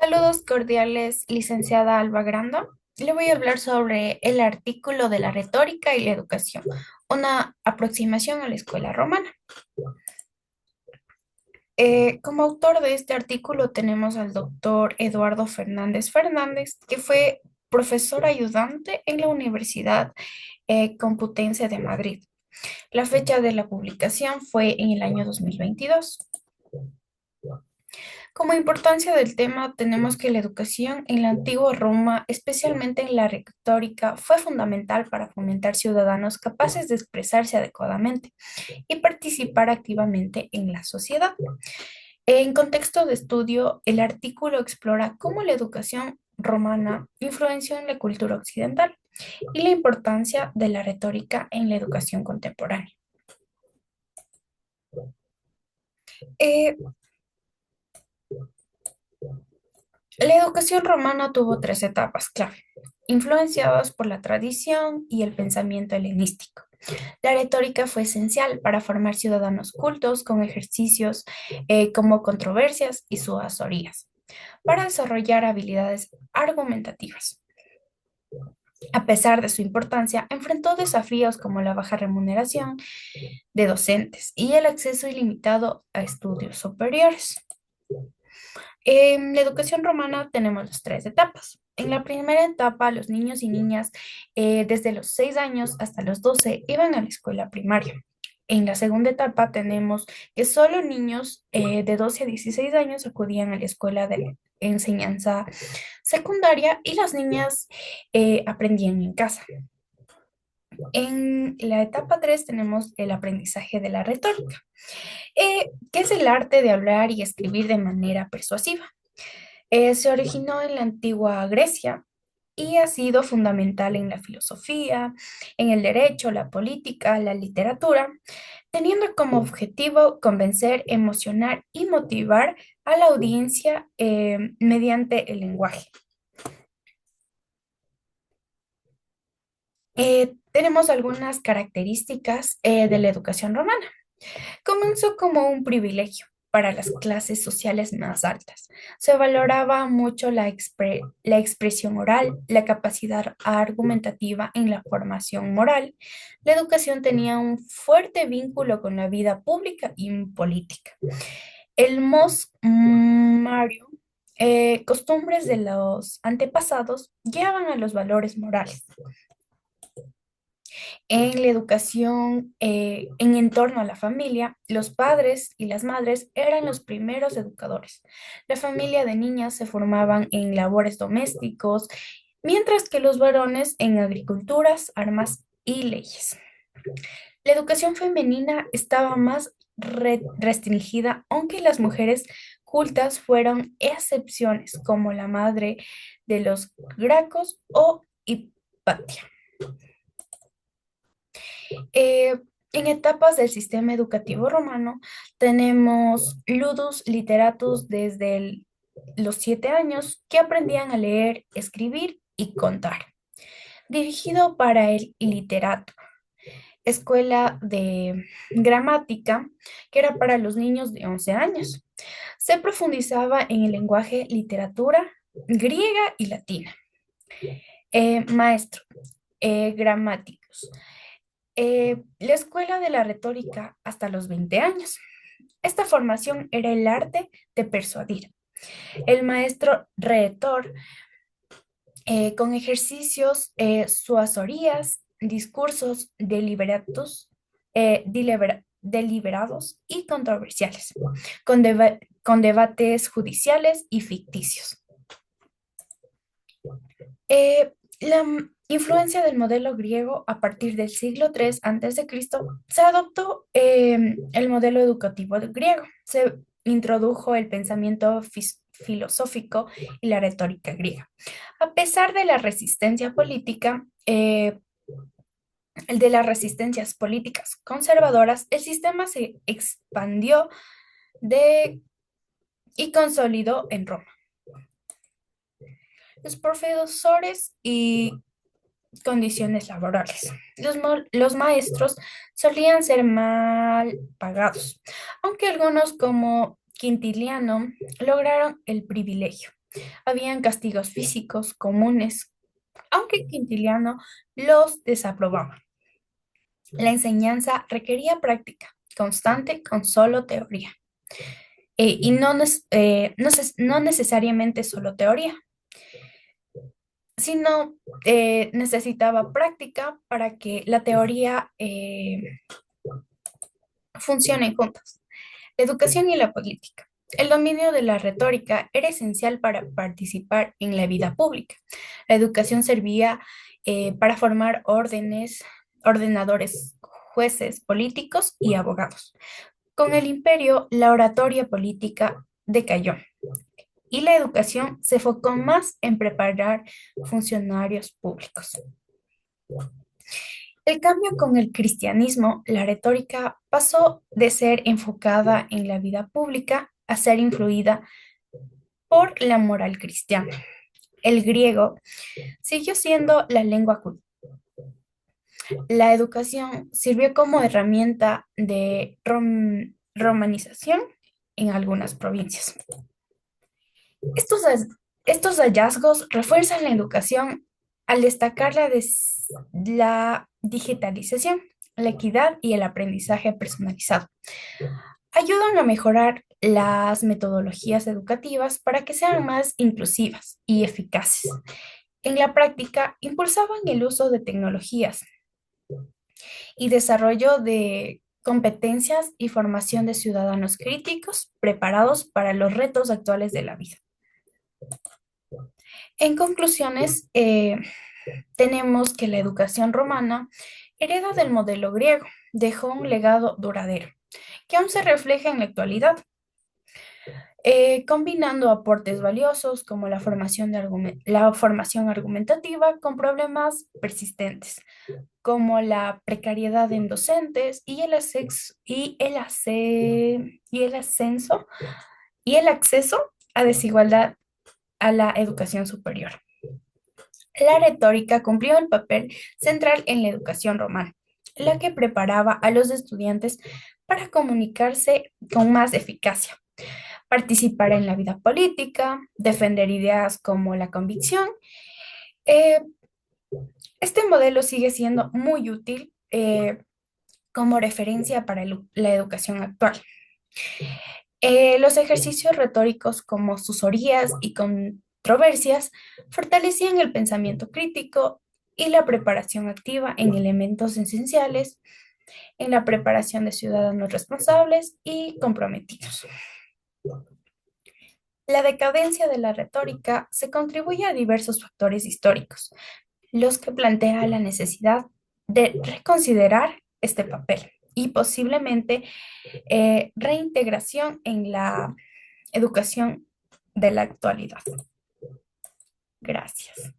Saludos cordiales, licenciada Alba Granda. Le voy a hablar sobre el artículo de la retórica y la educación, una aproximación a la escuela romana. Como autor de este artículo tenemos al doctor Eduardo Fernández Fernández, que fue profesor ayudante en la Universidad Complutense de Madrid. La fecha de la publicación fue en el año 2022. Como importancia del tema, tenemos que la educación en la antigua Roma, especialmente en la retórica, fue fundamental para fomentar ciudadanos capaces de expresarse adecuadamente y participar activamente en la sociedad. En contexto de estudio, el artículo explora cómo la educación romana influenció en la cultura occidental y la importancia de la retórica en la educación contemporánea. Eh, La educación romana tuvo tres etapas clave, influenciadas por la tradición y el pensamiento helenístico. La retórica fue esencial para formar ciudadanos cultos con ejercicios como controversias y suasorías, para desarrollar habilidades argumentativas. A pesar de su importancia, enfrentó desafíos como la baja remuneración de docentes y el acceso ilimitado a estudios superiores. En la educación romana tenemos las tres etapas. En la primera etapa, los niños y niñas desde los 6 años hasta los 12 iban a la escuela primaria. En la segunda etapa tenemos que solo niños de 12 a 16 años acudían a la escuela de enseñanza secundaria y las niñas aprendían en casa. En la etapa 3 tenemos el aprendizaje de la retórica, que es el arte de hablar y escribir de manera persuasiva. Se originó en la antigua Grecia y ha sido fundamental en la filosofía, en el derecho, la política, la literatura, teniendo como objetivo convencer, emocionar y motivar a la audiencia mediante el lenguaje. Tenemos algunas características de la educación romana. Comenzó como un privilegio para las clases sociales más altas. Se valoraba mucho la expresión oral, la capacidad argumentativa en la formación moral. La educación tenía un fuerte vínculo con la vida pública y política. El mos Mario, costumbres de los antepasados, guiaban a los valores morales en la educación en entorno a la familia, los padres y las madres eran los primeros educadores. La familia de niñas se formaban en labores domésticos, mientras que los varones en agriculturas, armas y leyes. La educación femenina estaba más restringida, aunque las mujeres cultas fueron excepciones, como la madre de los Gracos o Hipatia. Eh, en etapas del sistema educativo romano tenemos ludus literatus desde los 7 años que aprendían a leer, escribir y contar. Dirigido para el literato, escuela de gramática que era para los niños de 11 años. Se profundizaba en el lenguaje, literatura griega y latina. Maestro, gramáticos. La escuela de la retórica hasta los 20 años. Esta formación era el arte de persuadir. El maestro retor, con ejercicios, suasorías, discursos deliberados y controversiales, con debates judiciales y ficticios. La influencia del modelo griego a partir del siglo III a.C. se adoptó el modelo educativo griego. Se introdujo el pensamiento filosófico y la retórica griega. A pesar de la resistencia política, el de las resistencias políticas conservadoras, el sistema se expandió de, y consolidó en Roma. Los profesores y condiciones laborales. Los maestros solían ser mal pagados, aunque algunos como Quintiliano lograron el privilegio. Habían castigos físicos comunes, aunque Quintiliano los desaprobaba. La enseñanza requería práctica constante con solo teoría. Y no necesariamente solo teoría, sino necesitaba práctica para que la teoría funcione juntas. La educación y la política. El dominio de la retórica era esencial para participar en la vida pública. La educación servía para formar ordenadores, jueces, políticos y abogados. Con el imperio, la oratoria política decayó y la educación se enfocó más en preparar funcionarios públicos. El cambio con el cristianismo, la retórica pasó de ser enfocada en la vida pública a ser influida por la moral cristiana. El griego siguió siendo la lengua culta. La educación sirvió como herramienta de romanización en algunas provincias. Estos, estos hallazgos refuerzan la educación al destacar la digitalización, la equidad y el aprendizaje personalizado. Ayudan a mejorar las metodologías educativas para que sean más inclusivas y eficaces. En la práctica, impulsaban el uso de tecnologías y desarrollo de competencias y formación de ciudadanos críticos preparados para los retos actuales de la vida. En conclusiones, tenemos que la educación romana hereda del modelo griego, dejó un legado duradero, que aún se refleja en la actualidad, combinando aportes valiosos como la formación argumentativa con problemas persistentes, como la precariedad en docentes y el ascenso y el acceso a desigualdad a la educación superior. La retórica cumplió el papel central en la educación romana, la que preparaba a los estudiantes para comunicarse con más eficacia, participar en la vida política, defender ideas como la convicción. Eh, este modelo sigue siendo muy útil como referencia para la educación actual. Los ejercicios retóricos como susorías y controversias fortalecían el pensamiento crítico y la preparación activa en elementos esenciales en la preparación de ciudadanos responsables y comprometidos. La decadencia de la retórica se contribuye a diversos factores históricos, los que plantean la necesidad de reconsiderar este papel y posiblemente reintegración en la educación de la actualidad. Gracias.